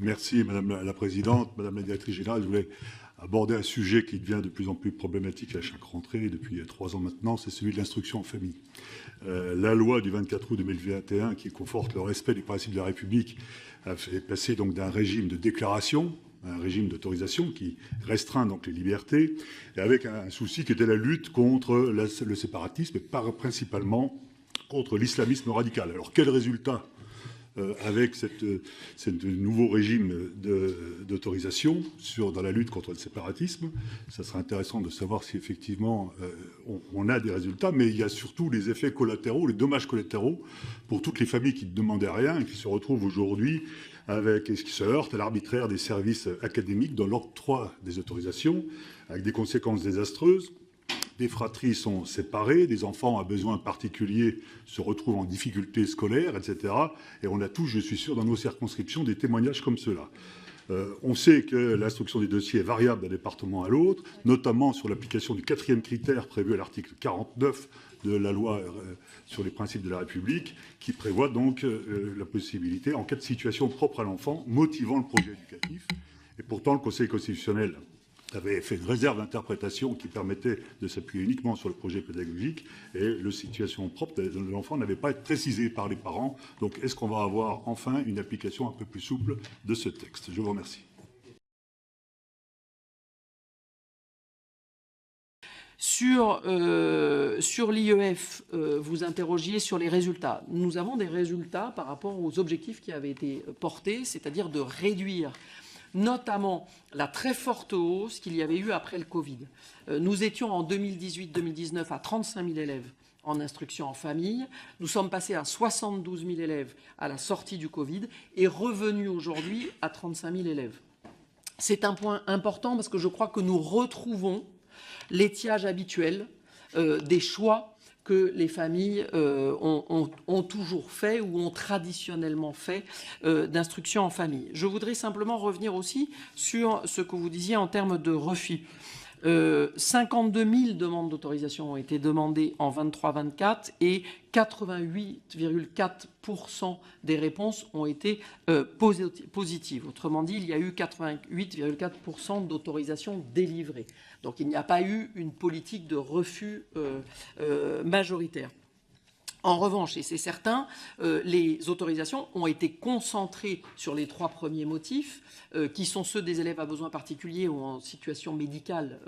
Merci Madame la Présidente. Madame la Directrice Générale, je voulais aborder un sujet qui devient de plus en plus problématique à chaque rentrée, depuis 3 ans maintenant, c'est celui de l'instruction en famille. La loi du 24 août 2021, qui conforte le respect des principes de la République, a fait passer donc d'un régime de déclaration à un régime d'autorisation qui restreint donc les libertés, et avec un souci qui était la lutte contre le séparatisme, et principalement contre l'islamisme radical. Alors quel résultat avec ce nouveau régime d'autorisation dans la lutte contre le séparatisme? Ça sera intéressant de savoir si effectivement on a des résultats, mais il y a surtout les effets collatéraux, les dommages collatéraux pour toutes les familles qui ne demandaient rien et qui se retrouvent aujourd'hui qui se heurtent à l'arbitraire des services académiques dans l'octroi des autorisations, avec des conséquences désastreuses. Des fratries sont séparées, des enfants à besoins particuliers se retrouvent en difficulté scolaire, etc. Et on a tous, je suis sûr, dans nos circonscriptions, des témoignages comme ceux-là. On sait que l'instruction des dossiers est variable d'un département à l'autre, notamment sur l'application du 4e critère prévu à l'article 49 de la loi sur les principes de la République, qui prévoit donc la possibilité, en cas de situation propre à l'enfant, motivant le projet éducatif. Et pourtant, le Conseil constitutionnel avait fait une réserve d'interprétation qui permettait de s'appuyer uniquement sur le projet pédagogique, et la situation propre de l'enfant n'avait pas été précisée par les parents. Donc, est-ce qu'on va avoir enfin une application un peu plus souple de ce texte? Je vous remercie. Sur l'IEF, vous interrogiez sur les résultats. Nous avons des résultats par rapport aux objectifs qui avaient été portés, c'est-à-dire de réduire notamment la très forte hausse qu'il y avait eu après le Covid. Nous étions en 2018-2019 à 35 000 élèves en instruction en famille. Nous sommes passés à 72 000 élèves à la sortie du Covid et revenus aujourd'hui à 35 000 élèves. C'est un point important parce que je crois que nous retrouvons l'étiage habituel des choix que les familles ont toujours fait ou ont traditionnellement fait d'instruction en famille. Je voudrais simplement revenir aussi sur ce que vous disiez en termes de refus. 52 000 demandes d'autorisation ont été demandées en 23-24 et 88,4% des réponses ont été positives. Autrement dit, il y a eu 88,4% d'autorisations délivrées. Donc il n'y a pas eu une politique de refus majoritaire. En revanche, et c'est certain, les autorisations ont été concentrées sur les 3 premiers motifs, qui sont ceux des élèves à besoins particuliers ou en situation médicale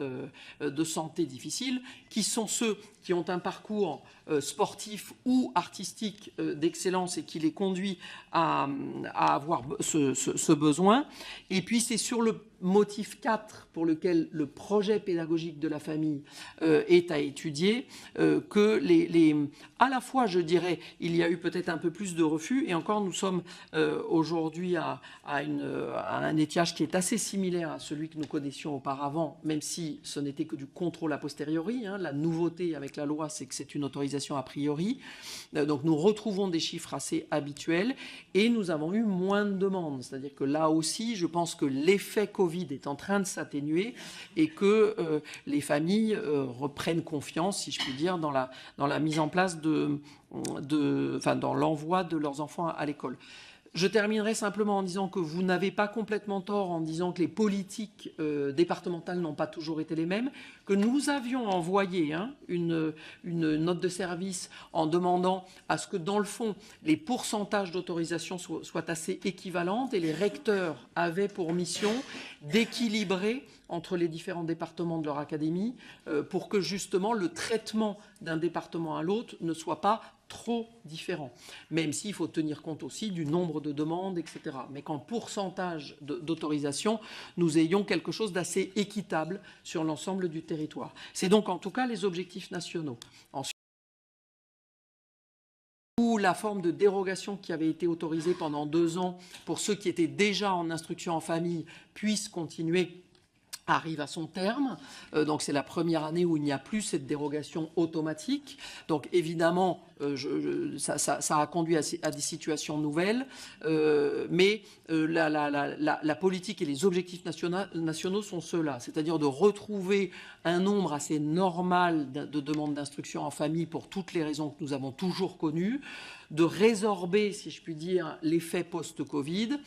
de santé difficile, qui sont ceux qui ont un parcours sportif ou artistique d'excellence et qui les conduit à avoir ce besoin. Et puis c'est sur le motif 4 pour lequel le projet pédagogique de la famille est à étudier, que à la fois, je dirais, il y a eu peut-être un peu plus de refus, et encore nous sommes aujourd'hui à un étiage qui est assez similaire à celui que nous connaissions auparavant, même si ce n'était que du contrôle a posteriori. La nouveauté avec la loi, c'est que c'est une autorisation a priori. Donc nous retrouvons des chiffres assez habituels, et nous avons eu moins de demandes. C'est-à-dire que là aussi, je pense que l'effet Covid est en train de s'atténuer et que les familles reprennent confiance, si je puis dire, dans la mise en place dans l'envoi de leurs enfants à l'école. Je terminerai simplement en disant que vous n'avez pas complètement tort en disant que les politiques départementales n'ont pas toujours été les mêmes, que nous avions envoyé une note de service en demandant à ce que, dans le fond, les pourcentages d'autorisation soient assez équivalentes, et les recteurs avaient pour mission d'équilibrer entre les différents départements de leur académie pour que, justement, le traitement d'un département à l'autre ne soit pas trop différent, même s'il faut tenir compte aussi du nombre de demandes, etc. Mais qu'en pourcentage d'autorisation, nous ayons quelque chose d'assez équitable sur l'ensemble du territoire. C'est donc en tout cas les objectifs nationaux. Ensuite, ou la forme de dérogation qui avait été autorisée pendant 2 ans pour ceux qui étaient déjà en instruction en famille puisse continuer, arrive à son terme. Donc c'est la première année où il n'y a plus cette dérogation automatique. Donc évidemment, ça a conduit à des situations nouvelles, mais la politique et les objectifs nationaux sont ceux-là, c'est-à-dire de retrouver un nombre assez normal de demandes d'instruction en famille pour toutes les raisons que nous avons toujours connues, de résorber, si je puis dire, l'effet post-Covid,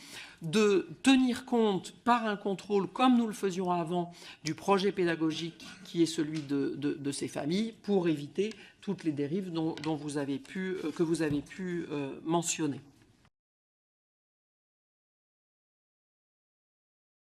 de tenir compte par un contrôle, comme nous le faisions avant, du projet pédagogique qui est celui de ces familles, pour éviter toutes les dérives que vous avez pu mentionner.